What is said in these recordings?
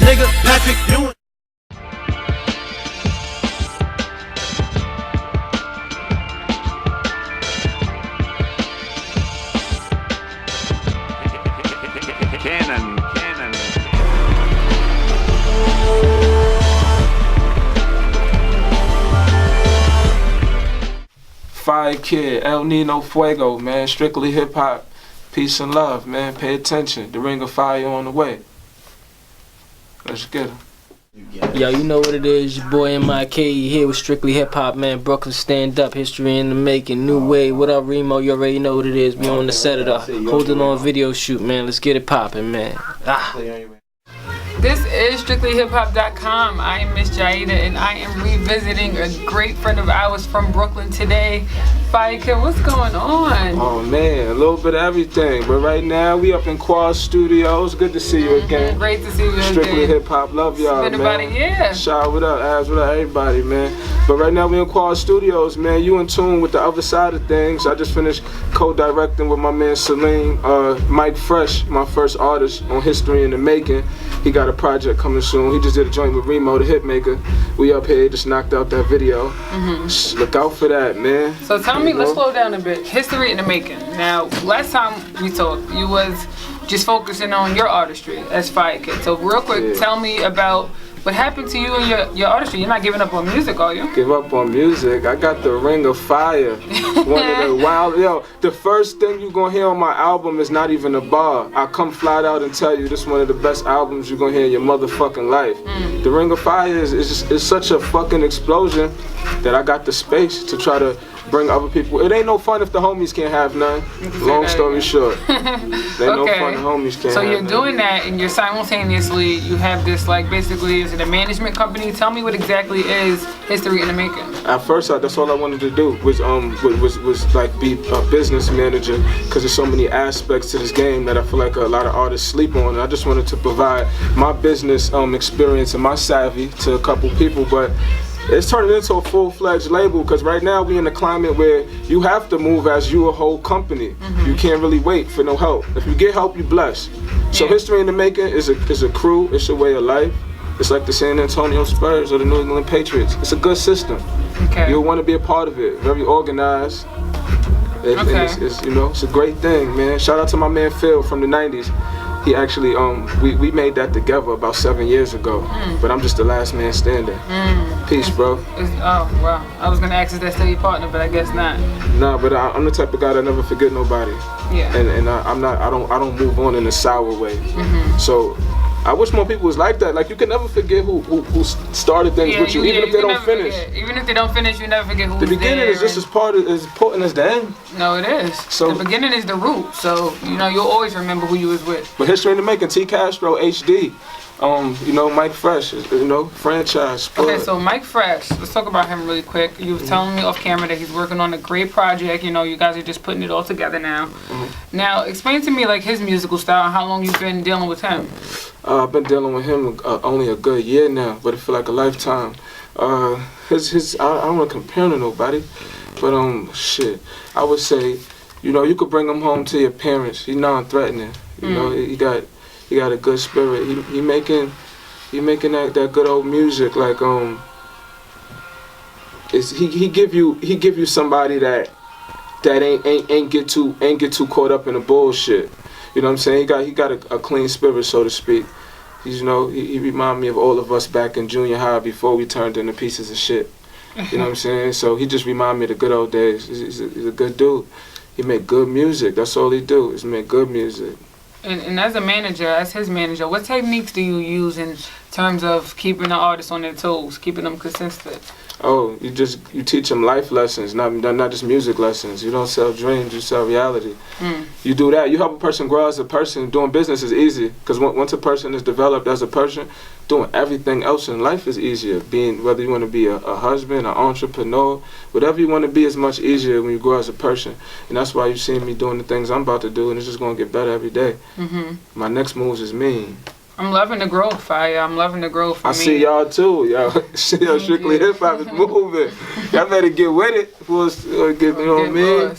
nigga, Patrick Ewing. Cannon. FireKidd, El Nino Fuego, man. Strictly hip hop, peace and love, man. Pay attention. The ring of fire on the way. Let's get him. Yo, you know what it is, your boy MIK here with Strictly Hip Hop, man. Brooklyn stand up, history in the making, new wave. What up, Remo? You already know what it is. We on the set of the Holding On video shoot, man. Let's get it poppin', man. This is StrictlyHipHop.com. I am Miss Jayyiah, and I am revisiting a great friend of ours from Brooklyn today. FireKidd, what's going on? Oh man, a little bit of everything. But right now we up in Quad Studios. Good to see you again. Great to see you again. Strictly Hip Hop, love y'all, man. It's been about a year. Shout what up, Abs, what up, everybody, man. But right now we in Quad Studios, man. You in tune with the other side of things. I just finished co-directing with my man Salim, Mike Fresh, my first artist on History in the Making. He got a project coming soon. He just did a joint with Remo, the hitmaker. We up here, just knocked out that video. Look out for that, man. So tell me, let's slow down a bit. History in the Making. Now, last time we talked, you was just focusing on your artistry as FireKidd. So real quick, tell me about what happened to you and your artistry. You're not giving up on music, are you? Give up on music? I got the Ring of Fire. One of the wild, the first thing you gonna hear on my album is not even a bar. I come flat out and tell you this is one of the best albums you're gonna hear in your motherfucking life. The Ring of Fire is such a fucking explosion that I got the space to try to bring other people. It ain't no fun if the homies can't have none. Long story short. Ain't no fun if the homies can't have none. So you're doing that, and you're simultaneously, you have this, like, basically, is it a management company? Tell me what exactly is History in the Making. At first, that's all I wanted to do was like be a business manager, because there's so many aspects to this game that I feel like a lot of artists sleep on. And I just wanted to provide my business experience and my savvy to a couple people, but it's turning into a full-fledged label, because right now we in a climate where you have to move as you a whole company. You can't really wait for no help. If you get help, you blessed. So History in the Making is a crew. It's a way of life. It's like the San Antonio Spurs or the New England Patriots. It's a good system. You'll want to be a part of it. Very organized. It's a great thing, man. Shout out to my man Phil from the 90s. He actually, we made that together about 7 years ago, but I'm just the last man standing. Peace, bro. Oh, wow. I was gonna ask if that's still your partner, but I guess not. Nah, but I'm the type of guy that never forget nobody. Yeah. And I don't move on in a sour way. So I wish more people was like that. Like, you can never forget who started things with you, even if they don't finish. Even if they don't finish, you never forget who's there. The beginning is just as important as the end. No, it is. So the beginning is the root. So you'll always remember who you was with. But History in the Making, T. Castro, HD. Mike Fresh, franchise. Okay, so Mike Fresh, let's talk about him really quick. You was telling me off camera that he's working on a great project. You guys are just putting it all together now. Now, explain to me, like, his musical style and how long you've been dealing with him. I've been dealing with him only a good year now, but it feel like a lifetime. I don't want to compare him to nobody, but shit, I would say, you could bring him home to your parents. He's non-threatening. He got a good spirit. He making that good old music. Like he give you somebody that ain't get too caught up in the bullshit. You know what I'm saying? He got a clean spirit, so to speak. He remind me of all of us back in junior high before we turned into pieces of shit. You know what I'm saying? So he just remind me of the good old days. He's a good dude. He make good music. That's all he do, is make good music. And as a manager, as his manager, what techniques do you use in terms of keeping the artists on their toes, keeping them consistent? Oh, you teach them life lessons, not just music lessons. You don't sell dreams, you sell reality. You do that, you help a person grow as a person. Doing business is easy, because once a person is developed as a person, doing everything else in life is easier. Whether you want to be a husband, an entrepreneur, whatever you want to be is much easier when you grow as a person. And that's why you see me doing the things I'm about to do, and it's just going to get better every day. My next moves is me. I'm loving the growth, Fire. I'm loving the growth for me. I see y'all too. Y'all Strictly Hip Hop is moving. Y'all better get with it before it's get, you know what I mean?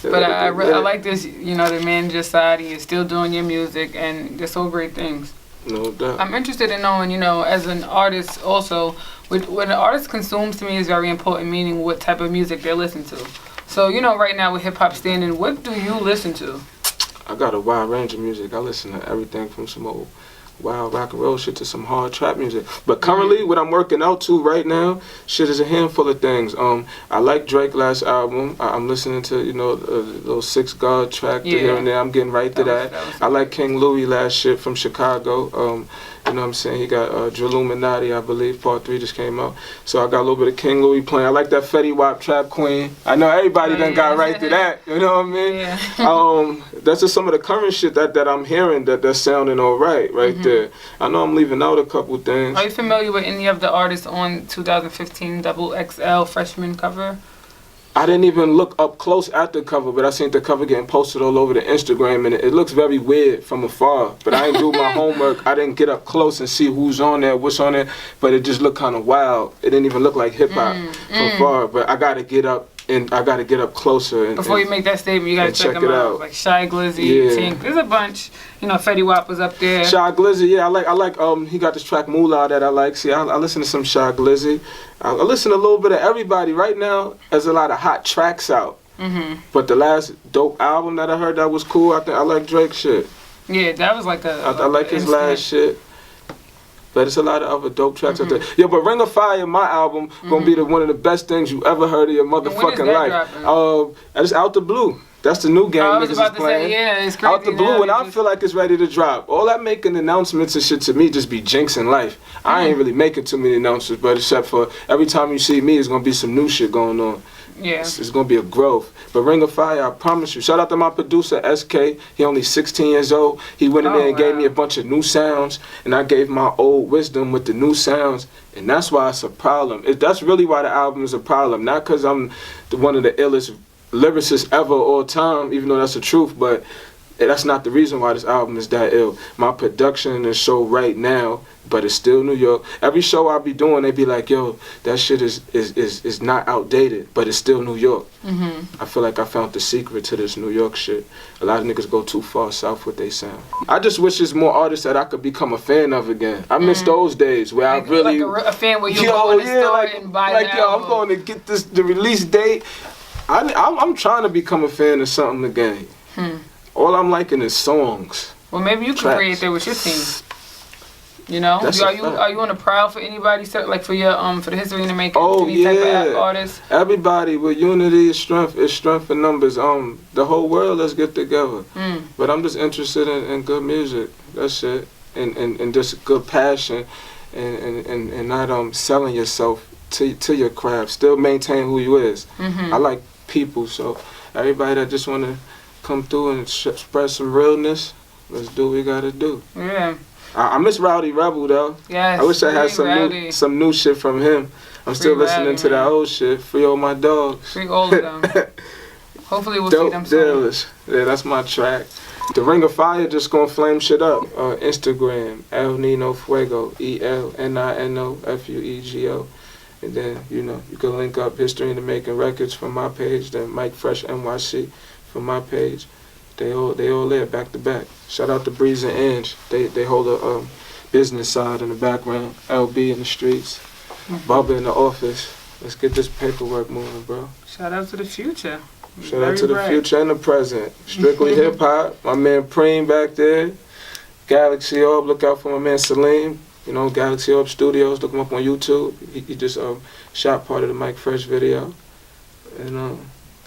But I like this, the manager side. You're still doing your music, and they're so great things. No doubt. I'm interested in knowing, you know, as an artist also, what an artist consumes to me is very important, meaning what type of music they listen to. So, you know, right now with hip hop standing, what do you listen to? I got a wide range of music. I listen to everything from some old wild rock and roll shit to some hard trap music. But currently, what I'm working out to right now, shit is a handful of things. I like Drake's last album. I'm listening to, you know, a little 6 God track to here and there. I'm getting right to that. I like King Louis last shit from Chicago. You know what I'm saying? He got Illuminati, I believe, part 3 just came out. So I got a little bit of King Louis playing. I like that Fetty Wap Trap Queen. I know everybody done got right to that. You know what I mean? Yeah. That's just some of the current shit that I'm hearing that's sounding all right there. I know I'm leaving out a couple things. Are you familiar with any of the artists on 2015 XXL freshman cover? I didn't even look up close at the cover, but I seen the cover getting posted all over the Instagram, and it looks very weird from afar. But I didn't do my homework. I didn't get up close and see who's on there, what's on there, but it just looked kind of wild. It didn't even look like hip-hop from afar, but I got to get up. And I got to get up closer. Before you make that statement, you got to check them out. Like Shy Glizzy, Tink. There's a bunch. You know, Fetty Wap was up there. Shy Glizzy, yeah, I like. He got this track Moolah that I like. See, I listen to some Shy Glizzy. I listen to a little bit of everybody. Right now, there's a lot of hot tracks out. But the last dope album that I heard that was cool. I think I like Drake's shit. Yeah, that was like I like his last shit. But it's a lot of other dope tracks out there. Yeah, but Ring of Fire, my album, gonna be one of the best things you ever heard in your motherfucking life. It's out the blue. That's the new game niggas is playing. It's crazy. Out the blue, and I feel like it's ready to drop. All that making announcements and shit to me just be jinxing life. I ain't really making too many announcements, but except for every time you see me, it's gonna be some new shit going on. Yeah. It's gonna be a growth. But Ring of Fire, I promise you. Shout out to my producer, SK. He only 16 years old. He went in there and gave me a bunch of new sounds, and I gave my old wisdom with the new sounds. And that's why it's a problem. That's really why the album is a problem. Not because I'm one of the illest lyricists ever all time, even though that's the truth, but that's not the reason why this album is that ill. My production in the show right now, but it's still New York. Every show I be doing, they be like, yo, that shit is not outdated, but it's still New York. I feel like I found the secret to this New York shit. A lot of niggas go too far south with they sound. I just wish there's more artists that I could become a fan of again. I miss those days where I really... Like a fan where you go in the store and buy like, yo, I'm going to get the release date. I'm trying to become a fan of something again. All I'm liking is songs. Well, maybe you can create that with your team. You know, are you on the prowl for anybody? Like for your for the history in the making? Oh any type of artist? Everybody with unity is strength. Is strength in numbers. The whole world, let's get together. But I'm just interested in good music. That's it. And just good passion, and not selling yourself to your craft. Still maintain who you is. I like people, so everybody that just want to come through and spread some realness, let's do what we gotta do. Yeah. I miss Rowdy Rebel though. Yes. I wish I had some new shit from him. I'm still listening to that old shit. Free all my dogs. Free all of them. Hopefully we'll see them soon. Yeah, that's my track. The Ring of Fire just gonna flame shit up. Instagram, El Nino Fuego, ELNINOFUEGO. And then, you know, you can link up History in the Making Records from my page, then Mike Fresh NYC from my page. They all there back to back. Shout out to Breeze and Ange. They hold a business side in the background. LB in the streets. Bubba in the office. Let's get this paperwork moving, bro. Shout out to the future. Shout out to the future and the present. Strictly hip hop. My man Preem back there. Galaxy Orb. Look out for my man Salim. You know, Galaxy Orb Studios, look him up on YouTube. He just shot part of the Mike Fresh video. And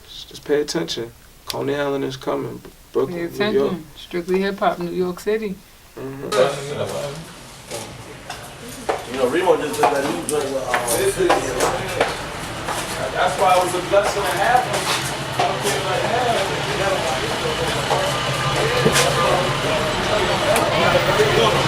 just pay attention. Coney Island is coming. Brooklyn, New York. Strictly hip hop, New York City. You know, Remo just did that new joint with That's why it was a blessing to have him.